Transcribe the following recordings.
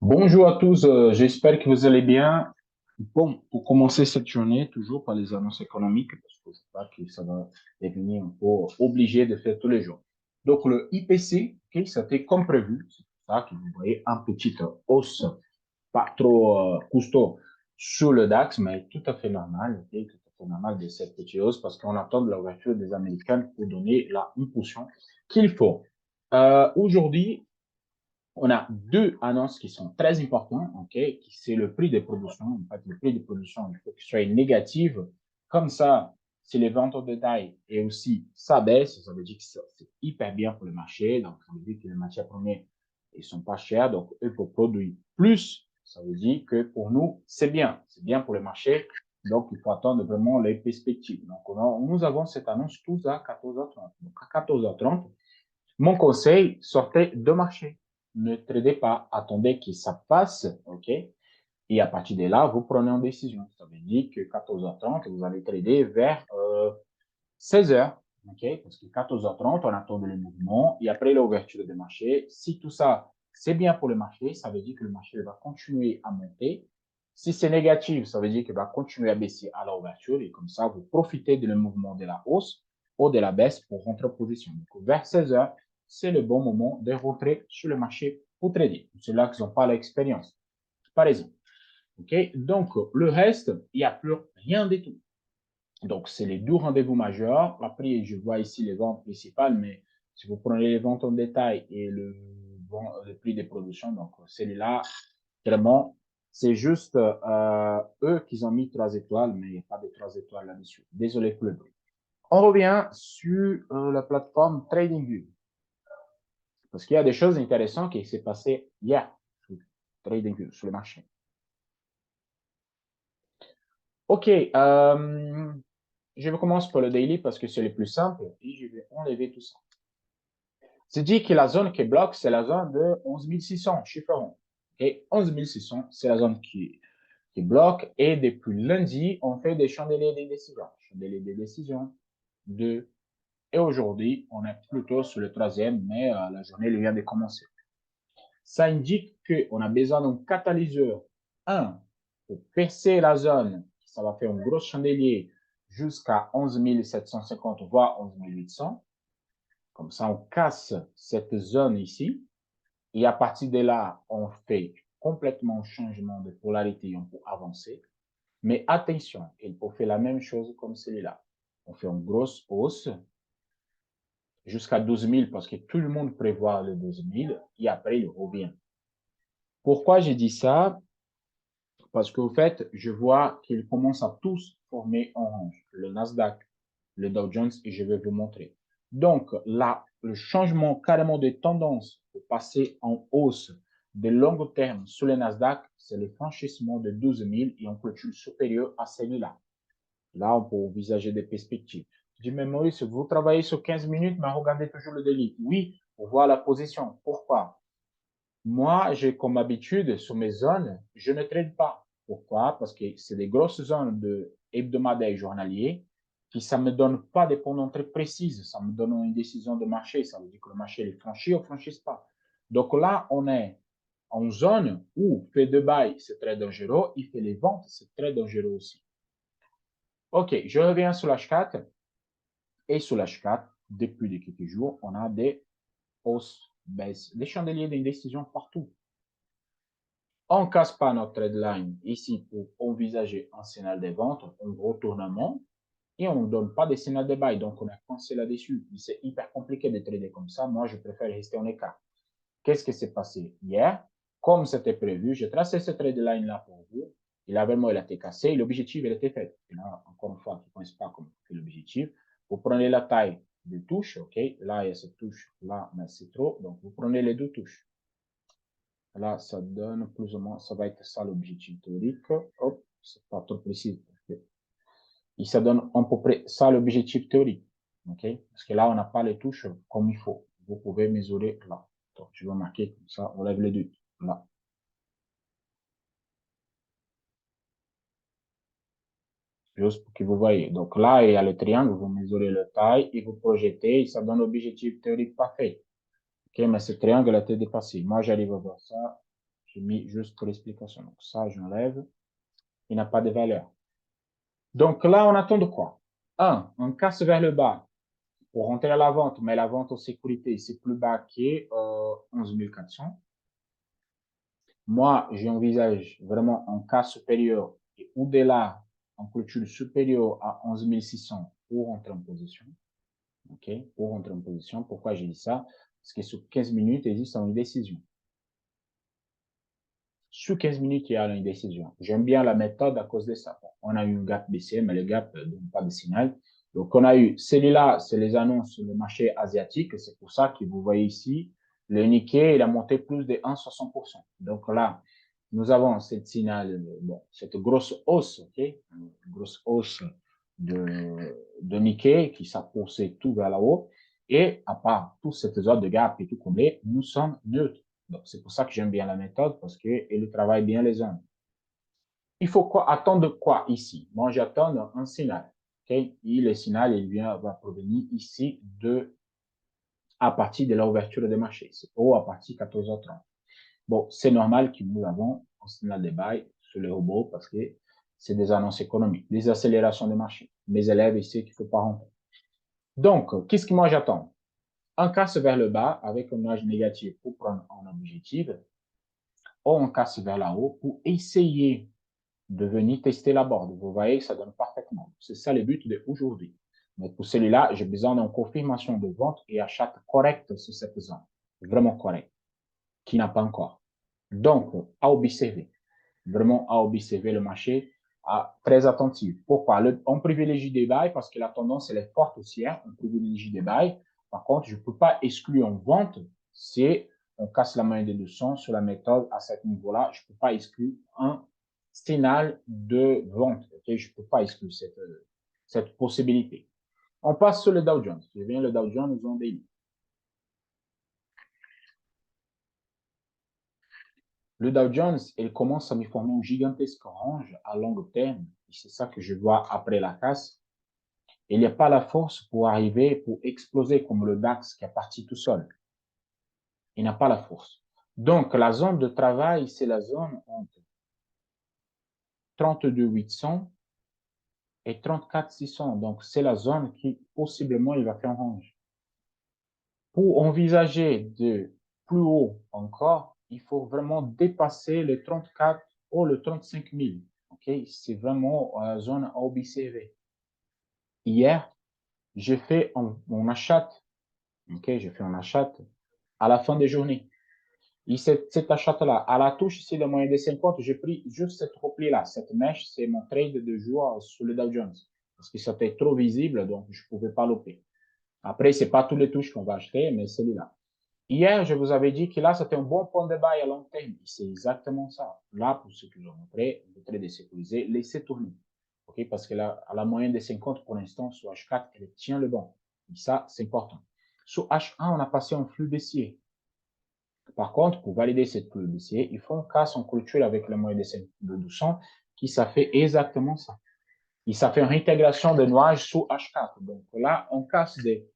Bonjour à tous, j'espère que vous allez bien. Bon, pour commencer cette journée, toujours par les annonces économiques, parce que je crois que ça va devenir un peu obligé de faire tous les jours. Donc, le IPC, ok, c'était comme prévu. C'est pour ça que vous voyez un petit hausse, pas trop costaud sur le DAX, mais tout à fait normal, ok, tout à fait normal de cette petite hausse parce qu'on attend de l'ouverture des Américains pour donner la impulsion qu'il faut. Aujourd'hui, on a deux annonces qui sont très importantes, ok? C'est le prix des productions. En fait, le prix des productions, il faut qu'il soit négatif. Comme ça, si les ventes au détail et aussi ça baisse, ça veut dire que c'est hyper bien pour le marché. Donc, ça veut dire que les matières premières, ils sont pas chers. Donc, eux, pour produire plus, ça veut dire que pour nous, c'est bien. C'est bien pour le marché. Donc, il faut attendre vraiment les perspectives. Donc, nous avons cette annonce tous à 14h30. Donc, à 14h30, mon conseil, sortez de marché. Ne tradez pas, attendez que ça passe, ok? Et à partir de là, vous prenez une décision. Ça veut dire que 14h30, vous allez trader vers 16h, ok? Parce que 14h30, on attend le mouvement et après l'ouverture des marchés. Si tout ça, c'est bien pour le marché, ça veut dire que le marché va continuer à monter. Si c'est négatif, ça veut dire qu'il va continuer à baisser à l'ouverture et comme ça, vous profitez du mouvement de la hausse ou de la baisse pour rentrer en position. Donc, vers 16h, c'est le bon moment de rentrer sur le marché pour trader. C'est là qu'ils n'ont pas l'expérience. Par exemple. OK? Donc, le reste, il n'y a plus rien du tout. Donc, c'est les deux rendez-vous majeurs. Après, je vois ici les ventes principales, mais si vous prenez les ventes en détail et le prix des productions, donc celui-là, vraiment, c'est juste eux qui ont mis 3 étoiles, mais il n'y a pas de 3 étoiles là-dessus. Désolé pour le bruit. On revient sur la plateforme TradingView, parce qu'il y a des choses intéressantes qui s'est passé hier sur TradingView, sur le marché. OK, je vais commencer par le daily parce que c'est le plus simple et je vais enlever tout ça. C'est dit que la zone qui bloque, c'est la zone de 11 600, chiffre rond. Et 11 600, c'est la zone qui bloque. Et depuis lundi, on fait des chandeliers des décisions. Chandeliers des décisions, 2. Et aujourd'hui, on est plutôt sur le troisième, mais la journée vient de commencer. Ça indique qu'on a besoin d'un catalyseur, un, pour percer la zone. Ça va faire un gros chandelier jusqu'à 11 750, voire 11 800. Comme ça, on casse cette zone ici. Et à partir de là, on fait complètement un changement de polarité on peut avancer. Mais attention, il faut faire la même chose comme celui-là. On fait une grosse hausse jusqu'à 12 000 parce que tout le monde prévoit le 12 000 et après, il revient. Pourquoi j'ai dit ça? Parce qu'au fait, je vois qu'ils commencent à tous former orange. Le Nasdaq, le Dow Jones, et je vais vous montrer. Donc, là, le changement carrément de tendance pour passer en hausse de long terme sur le Nasdaq, c'est le franchissement de 12 000 et on clôture supérieur à celui-là. Là, on peut envisager des perspectives. Je dis, mais Maurice, vous travaillez sur 15 minutes, mais regardez toujours le délit. Oui, pour voir la position. Pourquoi? Moi, j'ai comme habitude, sur mes zones, je ne trade pas. Pourquoi? Parce que c'est des grosses zones de hebdomadaire et journalier qui ça me donne pas des points d'entrée précises. Ça me donne une décision de marché. Ça veut dire que le marché est franchi ou ne franchisse pas. Donc là, on est en zone où fait de bail, c'est très dangereux. Il fait les ventes, c'est très dangereux aussi. OK, je reviens sur l'H4. Et sur l'H4, depuis quelques jours, on a des hausses, baisses, des chandeliers d'indécision partout. On ne casse pas notre deadline ici pour envisager un signal de vente, un retournement, et on ne donne pas de signal de bail. Donc, on a coincé là-dessus. C'est hyper compliqué de trader comme ça. Moi, je préfère rester en écart. Qu'est-ce qui s'est passé hier? Comme c'était prévu, j'ai tracé ce trade line-là pour vous. Il avait vraiment, il a été cassé. L'objectif, il était fait. Et là, encore une fois, qui ne connaissent pas comment fait l'objectif. Vous prenez la taille de touche, OK? Là, il y a cette touche, là, mais c'est trop. Donc, vous prenez les deux touches. Là, ça donne plus ou moins, ça va être ça l'objectif théorique. Hop, c'est pas trop précis. Et ça donne à peu près ça l'objectif théorique. OK? Parce que là, on n'a pas les touches comme il faut. Vous pouvez mesurer là. Donc, je vais marquer comme ça, on lève les deux. Là. Juste pour que vous voyez. Donc là, il y a le triangle, vous mesurez la taille et vous projetez, et ça donne l'objectif théorique parfait. OK? Mais ce triangle a été dépassé. Moi, j'arrive à voir ça. J'ai mis juste pour l'explication. Donc, ça, j'enlève. Il n'a pas de valeur. Donc là, on attend de quoi? On casse vers le bas pour rentrer à la vente, mais la vente en sécurité, c'est plus bas que 11 400. Moi, j'envisage vraiment un cas supérieur et au-delà, en clôture supérieure à 11 600 pour rentrer en position. OK? Pour rentrer en position. Pourquoi j'ai dit ça? Parce que sur 15 minutes, il existe une décision. Sur 15 minutes, il y a une décision. J'aime bien la méthode à cause de ça. On a eu un gap baissier, mais le gap ne donne pas de signal. Donc, on a eu celui-là, c'est les annonces sur le marché asiatique. C'est pour ça que vous voyez ici, le Nikkei, il a monté plus de 1,60%. Donc là, nous avons cette signal, bon, cette grosse hausse, OK? Une grosse hausse de Nikkei qui s'approche tout vers là-haut. Et à part toute cette zone de gap et tout comblé, nous sommes neutres. Donc, c'est pour ça que j'aime bien la méthode parce qu'elle travaille bien les zones. Il faut quoi, attendre quoi ici? Moi, j'attends un signal. Okay? Et le signal, va provenir ici à partir de l'ouverture des marchés. C'est à partir de 14h30. Bon, c'est normal que nous avons un signal de buy sur les robots parce que c'est des annonces économiques, des accélérations de marché. Mes élèves ici qu'il ne faut pas rentrer. Donc, qu'est-ce que moi j'attends? Un casse vers le bas avec un âge négatif pour prendre un objectif, ou un casse vers la haut pour essayer de venir tester la board. Vous voyez, ça donne parfaitement. C'est ça le but d'aujourd'hui. Mais pour celui-là, j'ai besoin d'une confirmation de vente et achat correct sur cette zone. Vraiment correct. Qui n'a pas encore. Donc, à observer. Vraiment à observer le marché. Très attentif. Pourquoi? On privilégie des buys parce que la tendance, elle est forte haussière. On privilégie des buys. Par contre, je ne peux pas exclure une vente si on casse la moyenne des 200 sur la méthode à ce niveau-là. Je ne peux pas exclure un signal de vente. Okay? Je ne peux pas exclure cette possibilité. On passe sur le Dow Jones. Je viens le Dow Jones en daily. Le Dow Jones, il commence à me former un gigantesque range à long terme. C'est ça que je vois après la casse. Il n'y a pas la force pour arriver, pour exploser comme le DAX qui est parti tout seul. Il n'a pas la force. Donc, la zone de travail, c'est la zone entre 32 800 et 34 600. Donc, c'est la zone qui, possiblement, il va faire un range. Pour envisager de plus haut encore, il faut vraiment dépasser le 34 ou le 35 000. Okay? C'est vraiment la zone à observer. Hier, j'ai fait mon achat. Okay? J'ai fait un achat à la fin de journée. Et cet achat-là, à la touche ici de moyenne de 50, j'ai pris juste cette repli-là. Cette mèche, c'est mon trade de jour sur le Dow Jones. Parce que c'était trop visible, donc je ne pouvais pas louper. Après, ce n'est pas tous les touches qu'on va acheter, mais celui-là. Hier, je vous avais dit que là, c'était un bon point de bail à long terme. C'est exactement ça. Là, pour ceux qui l'ont montré, le trade est sécurisé, laissez tourner. Okay? Parce que là, à la moyenne de 50 pour l'instant, sur H4, elle tient le banc. Et ça, c'est important. Sur H1, on a passé un flux baissier. Par contre, pour valider cette flux baissier, il faut un casse en clôture avec le moyen de 200 qui ça fait exactement ça. Et ça fait une réintégration de nuages sous H4. Donc là, on casse des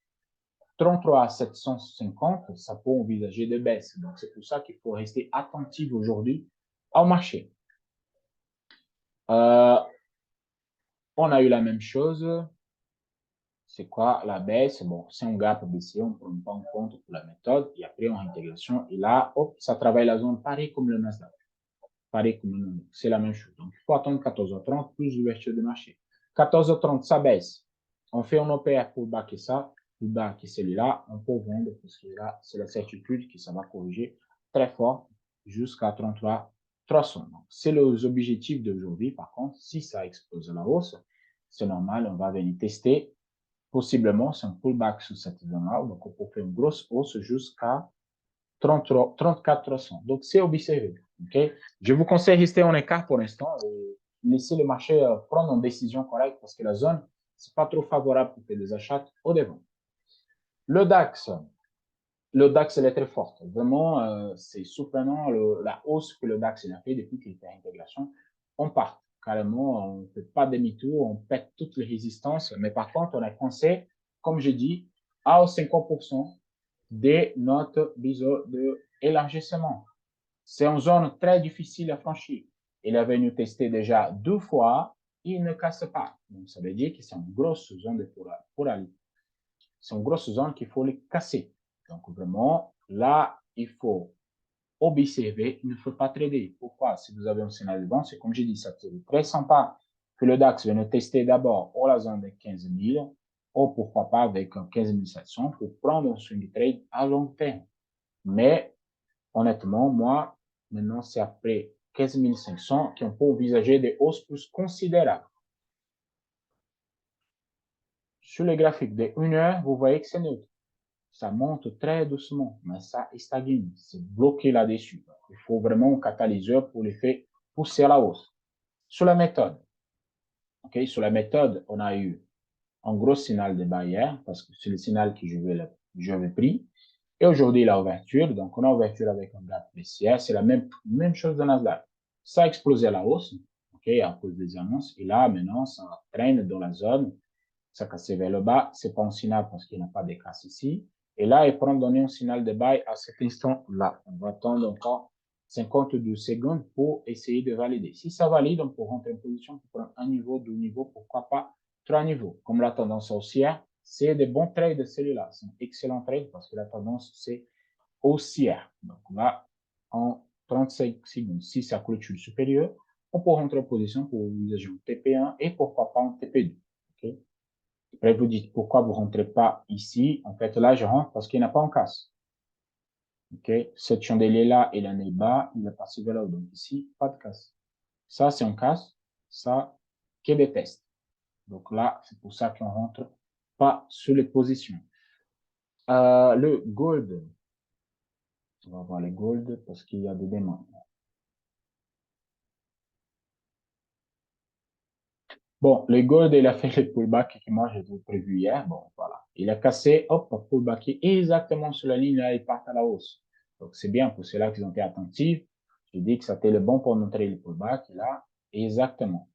33 à 750, ça peut envisager des baisses. Donc c'est pour ça qu'il faut rester attentif aujourd'hui au marché. On a eu la même chose. C'est quoi la baisse? Bon, c'est un gap baissier, on ne prend pas en compte pour la méthode. Et après, on intégration. Et là, hop, ça travaille la zone pareil comme le Nasdaq. Pareil comme le Nasdaq. C'est la même chose. Donc, il faut attendre 14h30 plus l'ouverture de marché. 14h30, ça baisse. On fait un OPR pour baquer ça. Plus bas que celui-là, on peut vendre parce que là, c'est la certitude que ça va corriger très fort jusqu'à 33 300. C'est les objectifs d'aujourd'hui. Par contre, si ça explose à la hausse, c'est normal, on va venir tester. Possiblement, c'est un pullback sur cette zone-là. Donc, on peut faire une grosse hausse jusqu'à 34 300. Donc, c'est observé. Okay? Je vous conseille de rester en écart pour l'instant et laisser le marché prendre une décision correcte parce que la zone, c'est pas trop favorable pour faire des achats au devant. Le DAX, elle est très forte. Vraiment, c'est surprenant la hausse que le DAX il a fait depuis qu'il fait intégration. On part carrément, on ne fait pas demi-tour, on pète toutes les résistances, mais par contre, on a coincé, comme je dis, à 50% de notre biseau d'élargissement. C'est une zone très difficile à franchir. Il est venu tester déjà 2 fois, il ne casse pas. Donc, ça veut dire que c'est une grosse zone pour aller. C'est une grosse zone qu'il faut les casser. Donc, vraiment, là, il faut observer, il ne faut pas trader. Pourquoi? Si vous avez un scénario de vente, c'est comme j'ai dit, ça serait très sympa que le DAX vienne tester d'abord la zone de 15 000, ou pourquoi pas avec un 15 700 pour prendre un swing trade à long terme. Mais honnêtement, moi, maintenant, c'est après 15 500 qu'on peut envisager des hausses plus considérables. Sur le graphique de 1 heure, vous voyez que c'est neutre. Ça monte très doucement, mais ça stagne. C'est bloqué là-dessus. Il faut vraiment un catalyseur pour les faire pousser à la hausse. Sur la méthode, okay, sur la méthode, on a eu un gros signal de barrière parce que c'est le signal que j'avais pris. Et aujourd'hui, la ouverture, donc on a ouverture avec un gap baissière, c'est la même chose dans Nasdaq. Ça a explosé à la hausse, okay, à cause des annonces. Et là, maintenant, ça traîne dans la zone. Ça casse vers le bas. C'est pas un signal parce qu'il n'y a pas de casse ici. Et là, il prend donner un signal de buy à cet instant-là. On va attendre encore 52 secondes pour essayer de valider. Si ça valide, on peut rentrer en position pour prendre un niveau, deux niveaux, pourquoi pas trois niveaux. Comme la tendance haussière, c'est des bons trades celui-là. C'est un excellent trade parce que la tendance, c'est haussière. Donc là, en 35 secondes, si ça clôture supérieur, on peut rentrer en position pour envisager un TP1 et pourquoi pas un TP2. Okay? Après, vous dites pourquoi vous ne rentrez pas ici. En fait, là, je rentre parce qu'il n'y a pas en casse. Okay? Cette chandelier-là, il en est bas, il est passé vers là. Donc ici, pas de casse. Ça, c'est un casse. Ça, que des tests. Donc là, c'est pour ça qu'on ne rentre pas sur les positions. Le gold. On va voir les gold parce qu'il y a des demandes. Bon, le gold, il a fait le pullback que moi j'ai prévu hier. Bon, voilà. Il a cassé, hop, pullback exactement sur la ligne, là, il part à la hausse. Donc, c'est bien pour ceux-là qui ont été attentifs. Je dis que c'était le bon pour montrer le pullback. Là, exactement.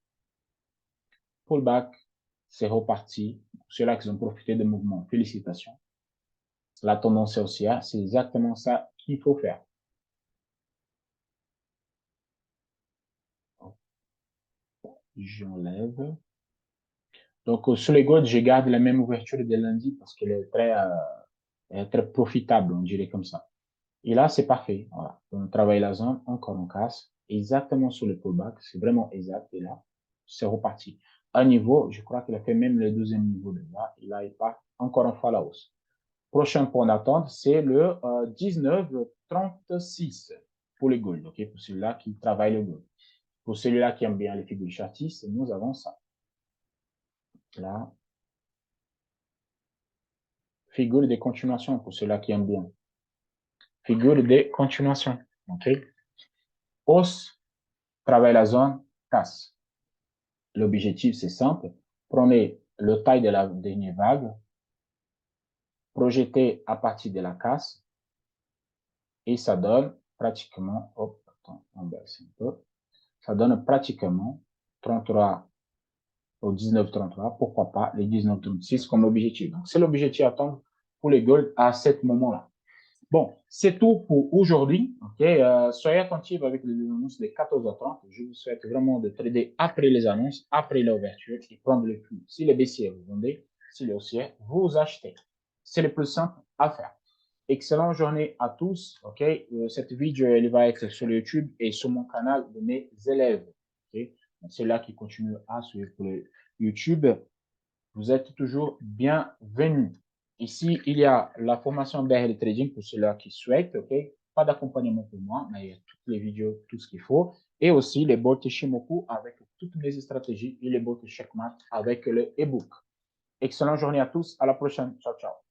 Pullback, c'est reparti. Pour ceux-là qui ont profité du mouvement, félicitations. La tendance haussière, c'est exactement ça qu'il faut faire. J'enlève. Donc, sur les gold, je garde la même ouverture de lundi parce qu'elle est très profitable, on dirait comme ça. Et là, c'est parfait. Voilà. On travaille la zone, encore on casse, exactement sur le pullback. C'est vraiment exact. Et là, c'est reparti. Un niveau, je crois qu'il a fait même le deuxième niveau de là. Et là, il part encore une fois à la hausse. Prochain point d'attente, c'est le 19,36 pour les gold. Okay? Pour celui-là qui travaille le gold. Pour celui-là qui aime bien les figures chartistes, nous avons ça. Là, figure de continuation pour ceux-là qui aiment bien. Figure de continuation. OK? Hausse, travaille la zone, casse. L'objectif, c'est simple. Prenez le taille de la dernière vague, projetez à partir de la casse, et ça donne pratiquement, hop, attends, on baisse un peu, ça donne pratiquement 33 au 19,33, pourquoi pas les 19,36 comme objectif. Donc, c'est l'objectif à attendre pour les gold à ce moment-là. Bon, c'est tout pour aujourd'hui. Okay? Soyez attentifs avec les annonces de 14h30. Je vous souhaite vraiment de trader après les annonces, après l'ouverture et prendre le flux. Si les baissiers, vous vendez. Si les haussiers, vous achetez. C'est le plus simple à faire. Excellente journée à tous. Okay? Cette vidéo, elle va être sur YouTube et sur mon canal de mes élèves. Okay? C'est là qui continue à suivre le YouTube. Vous êtes toujours bienvenus. Ici, il y a la formation BRL Trading pour ceux-là qui souhaitent, ok? Pas d'accompagnement pour moi, mais il y a toutes les vidéos, tout ce qu'il faut. Et aussi les bots Shimoku avec toutes mes stratégies et les bots Checkmate avec le e-book. Excellente journée à tous. À la prochaine. Ciao, ciao.